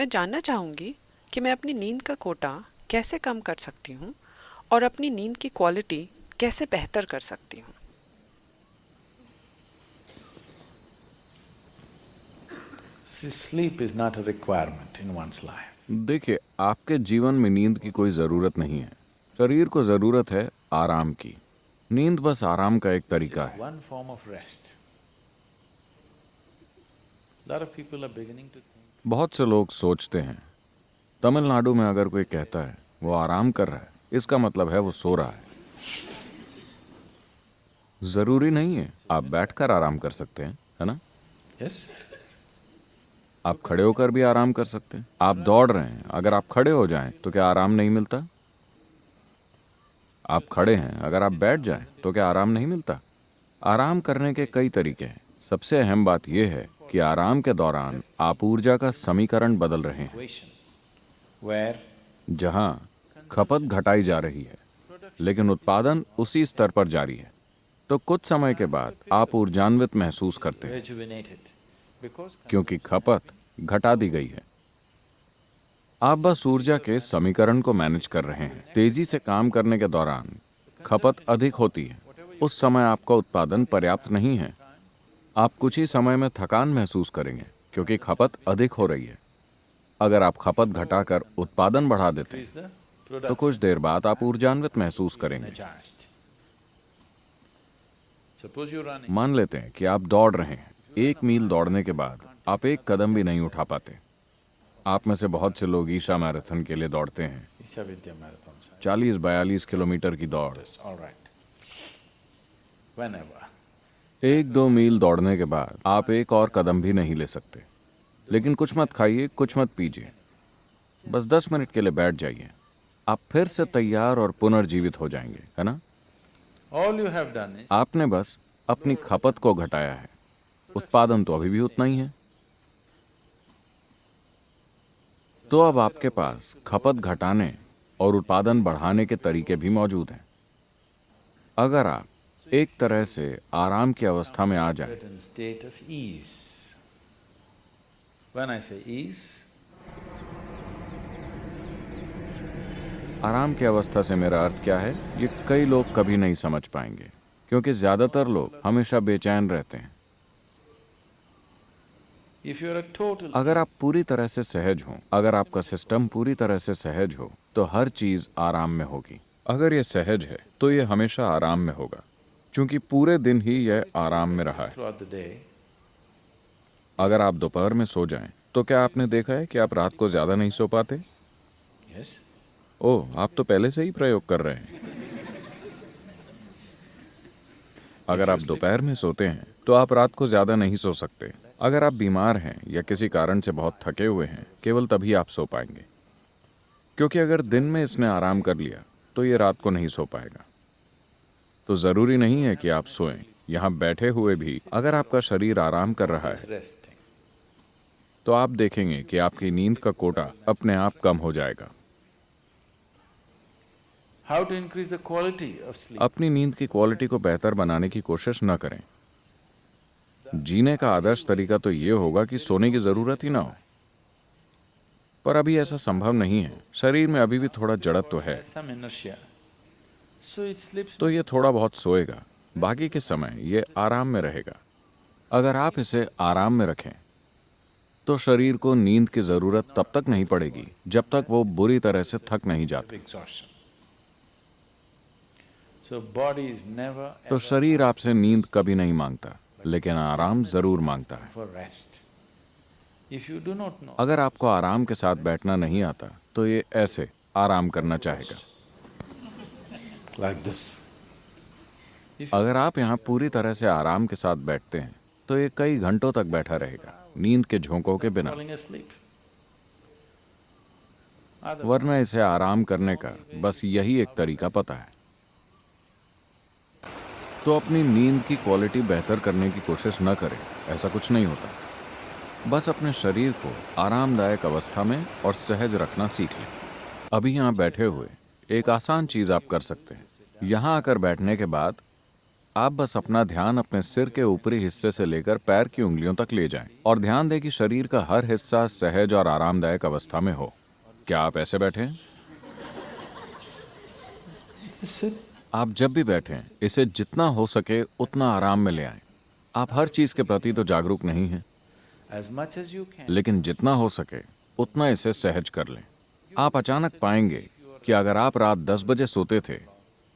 मैं जानना चाहूँगी कि मैं अपनी नींद का कोटा कैसे कम कर सकती हूँ और अपनी नींद की क्वालिटी कैसे बेहतर कर सकती हूँ। See, sleep is not a requirement in one's life. देखिए, आपके जीवन में नींद की कोई ज़रूरत नहीं है। शरीर को ज़रूरत है आराम की। नींद बस आराम का एक तरीका It's है। one form of rest. Lot of people are beginning to think. बहुत से लोग सोचते हैं, तमिलनाडु में अगर कोई कहता है वो आराम कर रहा है, इसका मतलब है वो सो रहा है। ज़रूरी नहीं है, आप बैठकर आराम कर सकते हैं, है ना? Yes? आप खड़े होकर भी आराम कर सकते हैं। आप दौड़ रहे हैं, अगर आप खड़े हो जाएं तो क्या आराम नहीं मिलता? आप खड़े हैं, अगर आप बैठ जाएं तो क्या आराम नहीं मिलता? आराम करने के कई तरीके हैं। सबसे अहम बात यह है कि आराम के दौरान आप ऊर्जा का समीकरण बदल रहे हैं, Situation where जहां खपत घटाई जा रही है लेकिन उत्पादन उसी स्तर पर जारी है। तो कुछ समय के बाद आप ऊर्जान्वित महसूस करते हैं rejuvenated because क्योंकि खपत घटा दी गई है। आप बस ऊर्जा के समीकरण को मैनेज कर रहे हैं। तेजी से काम करने के दौरान खपत अधिक होती है। उस समय आपका उत्पादन पर्याप्त नहीं है। आप कुछ ही समय में थकान महसूस करेंगे क्योंकि खपत अधिक हो रही है। अगर आप खपत घटाकर उत्पादन बढ़ा देते increase हैं the तो कुछ production देर बाद आप ऊर्जान्वित महसूस करेंगे। energized. Suppose you're running. मान लेते हैं कि आप दौड़ रहे हैं। 1 मील दौड़ने के बाद आप एक कदम भी नहीं उठा पाते। आप में से बहुत से लोग ईशा मैराथन के लिए दौड़ते हैं, Isha Vidya Marathon. 40-42 किलोमीटर की दौड़। All right. Whenever. 1-2 मील दौड़ने के बाद आप एक और कदम भी नहीं ले सकते। लेकिन कुछ मत खाइए, कुछ मत पीजिए, बस 10 मिनट के लिए बैठ जाइए। आप फिर से तैयार और पुनर्जीवित हो जाएंगे, है ना? All you have done is आपने बस अपनी खपत को घटाया है, उत्पादन तो अभी भी उतना ही है। तो अब आपके पास खपत घटाने और उत्पादन बढ़ाने के तरीके भी मौजूद हैं। अगर आप एक तरह से आराम की अवस्था में आ जाएं, certain state of ease. When I say ease, आराम की अवस्था से मेरा अर्थ क्या है, ये कई लोग कभी नहीं समझ पाएंगे क्योंकि ज्यादातर लोग हमेशा बेचैन रहते हैं। if you're a total अगर आप पूरी तरह से सहज हों, अगर आपका सिस्टम पूरी तरह से सहज हो, तो हर चीज आराम में होगी। अगर ये सहज है तो ये हमेशा आराम में होगा, क्योंकि पूरे दिन ही यह आराम में रहा है। throughout the day, अगर आप दोपहर में सो जाएं, तो क्या आपने देखा है कि आप रात को ज्यादा नहीं सो पाते? yes? ओह, आप तो पहले से ही प्रयोग कर रहे हैं। अगर आप दोपहर में सोते हैं तो आप रात को ज्यादा नहीं सो सकते। अगर आप बीमार हैं या किसी कारण से बहुत थके हुए हैं, केवल तभी आप सो पाएंगे, क्योंकि अगर दिन में इसने आराम कर लिया तो ये रात को नहीं सो पाएगा। तो जरूरी नहीं है कि आप सोएं। यहाँ बैठे हुए भी अगर आपका शरीर आराम कर रहा है Resting. तो आप देखेंगे कि आपकी नींद का कोटा अपने आप कम हो जाएगा। How to increase the quality of sleep? अपनी नींद की क्वालिटी को बेहतर बनाने की कोशिश न करें। जीने का आदर्श तरीका तो ये होगा कि सोने की जरूरत ही ना हो, पर अभी ऐसा संभव नहीं है। शरीर में अभी भी थोड़ा जड़त्व है, Some inertia. So it sleeps. तो ये थोड़ा बहुत सोएगा, बाकी के समय ये आराम में रहेगा। अगर आप इसे आराम में रखें तो शरीर को नींद की जरूरत तब तक नहीं पड़ेगी जब तक वो बुरी तरह से थक नहीं जाता। Exhaustion. So body is never तो ever शरीर आपसे नींद कभी नहीं मांगता, लेकिन आराम जरूर मांगता है। for rest. If you do not know, अगर आपको आराम के साथ बैठना नहीं आता तो ये ऐसे आराम करना चाहेगा। like this. अगर आप यहाँ पूरी तरह से आराम के साथ बैठते हैं तो ये कई घंटों तक बैठा रहेगा, नींद के झोंकों के बिना। Falling asleep. वरना इसे आराम करने का बस यही एक तरीका पता है। तो अपनी नींद की क्वालिटी बेहतर करने की कोशिश न करें, ऐसा कुछ नहीं होता। बस अपने शरीर को आरामदायक अवस्था में और सहज रखना सीख लें। अभी यहाँ बैठे हुए एक आसान चीज आप कर सकते हैं। यहाँ आकर बैठने के बाद आप बस अपना ध्यान अपने सिर के ऊपरी हिस्से से लेकर पैर की उंगलियों तक ले जाएं और ध्यान दें कि शरीर का हर हिस्सा सहज और आरामदायक अवस्था में हो। क्या आप ऐसे बैठे हैं? Sit. आप जब भी बैठें, इसे जितना हो सके उतना आराम में ले आएं। आप हर चीज के प्रति तो जागरूक नहीं हैं, As much as you can. लेकिन जितना हो सके उतना इसे सहज कर लें। आप अचानक पाएंगे कि अगर आप रात 10 बजे सोते थे,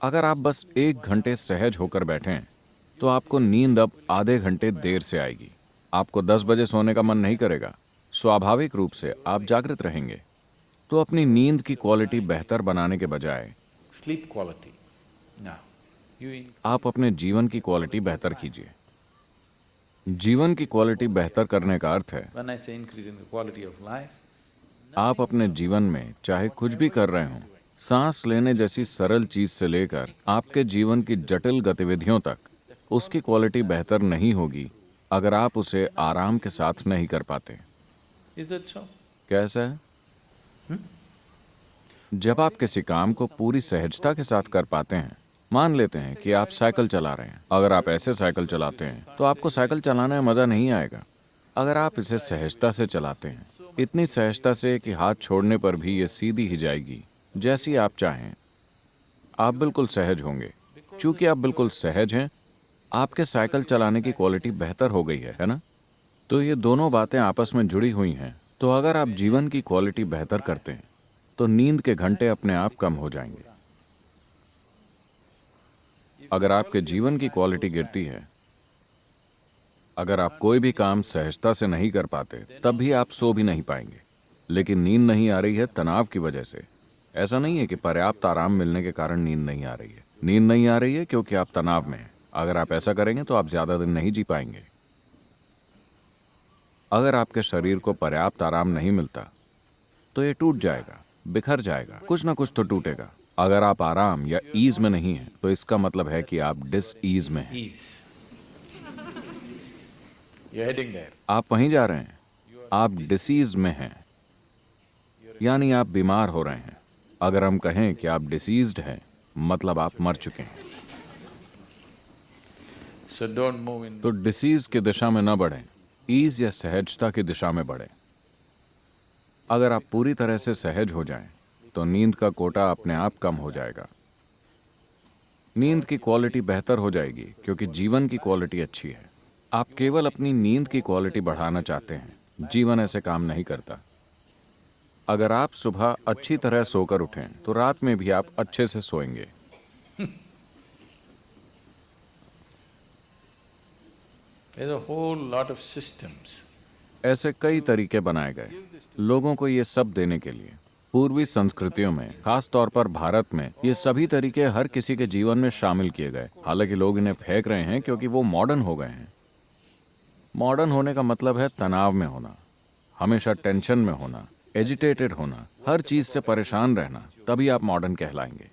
अगर आप बस 1 घंटे सहज होकर बैठें, तो आपको नींद अब आधे घंटे देर से आएगी। आपको 10 बजे सोने का मन नहीं करेगा, स्वाभाविक रूप से आप जागृत रहेंगे। तो अपनी नींद की क्वालिटी बेहतर बनाने के बजाय Sleep quality. Now, you आप अपने जीवन की क्वालिटी बेहतर कीजिए। जीवन की क्वालिटी बेहतर करने का अर्थ है when I say increasing the quality of life, आप अपने जीवन में चाहे कुछ भी कर रहे हों, सांस लेने जैसी सरल चीज से लेकर आपके जीवन की जटिल गतिविधियों तक, उसकी क्वालिटी बेहतर नहीं होगी अगर आप उसे आराम के साथ नहीं कर पाते। is that so? कैसा है? जब आप किसी काम को पूरी सहजता के साथ कर पाते हैं, मान लेते हैं कि आप साइकिल चला रहे हैं। अगर आप ऐसे साइकिल चलाते हैं तो आपको साइकिल चलाने में मजा नहीं आएगा। अगर आप इसे सहजता से चलाते हैं, इतनी सहजता से कि हाथ छोड़ने पर भी ये सीधी ही जाएगी जैसी आप चाहें, आप बिल्कुल सहज होंगे। चूंकि आप बिल्कुल सहज हैं, आपके साइकिल चलाने की क्वालिटी बेहतर हो गई है ना? तो ये दोनों बातें आपस में जुड़ी हुई हैं। तो अगर आप जीवन की क्वालिटी बेहतर करते हैं, तो नींद के घंटे अपने आप कम हो जाएंगे। अगर आपके जीवन की क्वालिटी गिरती है, अगर आप कोई भी काम सहजता से नहीं कर पाते, तब भी आप सो भी नहीं पाएंगे। लेकिन नींद नहीं आ रही है तनाव की वजह से। ऐसा नहीं है कि पर्याप्त आराम मिलने के कारण नींद नहीं आ रही है। नींद नहीं आ रही है क्योंकि आप तनाव में हैं। अगर आप ऐसा करेंगे तो आप ज्यादा दिन नहीं जी पाएंगे। अगर आपके शरीर को पर्याप्त आराम नहीं मिलता, तो ये टूट जाएगा, बिखर जाएगा, कुछ ना कुछ तो टूटेगा। अगर आप आराम या ईज में नहीं हैं, तो इसका मतलब है कि आप डिस ईज में हैं। ease. You're heading there. आप वहीं जा रहे हैं, आप डिसीज में हैं, यानी आप बीमार हो रहे हैं। अगर हम कहें कि आप डिसीज्ड हैं, मतलब आप मर चुके हैं। So don't move in. तो डिसीज की दिशा में न बढ़ें, ईज या सहजता की दिशा में बढ़ें। अगर आप पूरी तरह से सहज हो जाएं, तो नींद का कोटा अपने आप कम हो जाएगा। नींद की क्वालिटी बेहतर हो जाएगी क्योंकि जीवन की क्वालिटी अच्छी है। आप केवल अपनी नींद की क्वालिटी बढ़ाना चाहते हैं। जीवन ऐसे काम नहीं करता। अगर आप सुबह अच्छी तरह सोकर उठें, तो रात में भी आप अच्छे से सोएंगे। There's a whole lot of systems. ऐसे कई तरीके बनाए गए लोगों को ये सब देने के लिए। पूर्वी संस्कृतियों में, खास तौर पर भारत में, ये सभी तरीके हर किसी के जीवन में शामिल किए गए। हालांकि लोग इन्हें फेंक रहे हैं क्योंकि वो मॉडर्न हो गए हैं। मॉडर्न होने का मतलब है तनाव में होना, हमेशा टेंशन में होना, एजिटेटेड होना, हर चीज से परेशान रहना, तभी आप मॉडर्न कहलाएंगे।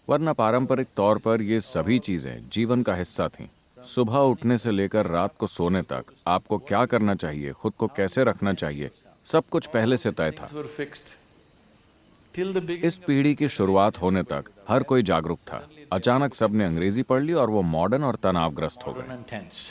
वरना पारंपरिक तौर पर ये सभी चीजें जीवन का हिस्सा थीं। सुबह उठने से लेकर रात को सोने तक आपको क्या करना चाहिए, खुद को कैसे रखना चाहिए, सब कुछ पहले से तय था। Things were fixed. Till the beginning. इस पीढ़ी की शुरुआत होने तक हर कोई जागरूक था। अचानक सबने अंग्रेजी पढ़ ली और वो मॉडर्न और तनावग्रस्त हो गए। And tense.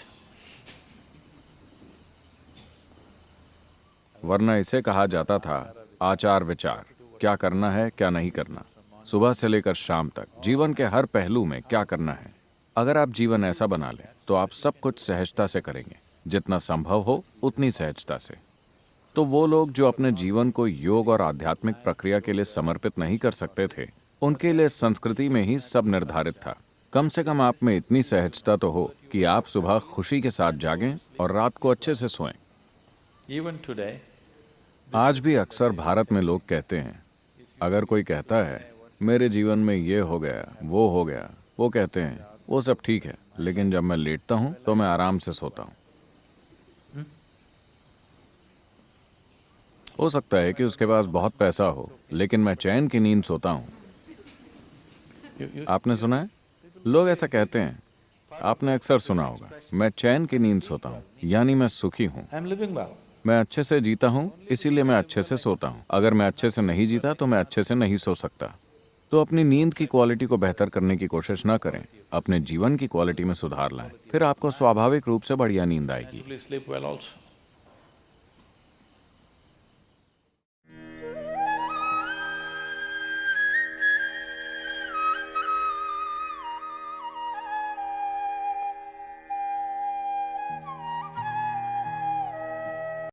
वरना इसे कहा जाता था आचार विचार, क्या करना है क्या नहीं करना, सुबह से लेकर शाम तक जीवन के हर पहलू में क्या करना है। अगर आप जीवन ऐसा बना लें, तो आप सब कुछ सहजता से करेंगे, जितना संभव हो उतनी सहजता से। तो वो लोग जो अपने जीवन को योग और आध्यात्मिक प्रक्रिया के लिए समर्पित नहीं कर सकते थे, उनके लिए संस्कृति में ही सब निर्धारित था। कम से कम आप में इतनी सहजता तो हो कि आप सुबह खुशी के साथ जागें और रात को अच्छे से सोएं। Even today, आज भी अक्सर भारत में लोग कहते हैं, अगर कोई कहता है मेरे जीवन में ये हो गया, वो कहते हैं वो सब ठीक है, लेकिन जब मैं लेटता हूं तो मैं आराम से सोता हूं। हो सकता है कि उसके पास बहुत पैसा हो, लेकिन मैं चैन की नींद सोता हूं। आपने सुना है? लोग ऐसा कहते हैं। आपने अक्सर सुना होगा, मैं चैन की नींद सोता हूं, यानी मैं सुखी हूं। I'm living well. मैं अच्छे से जीता हूं, इसीलिए मैं अच्छे से सोता हूं। अगर मैं अच्छे से नहीं जीता तो मैं अच्छे से नहीं सो सकता। तो अपनी नींद की क्वालिटी को बेहतर करने की कोशिश न करें, अपने जीवन की क्वालिटी में सुधार लाएं, फिर आपको स्वाभाविक रूप से बढ़िया नींद आएगी। Naturally sleep well also.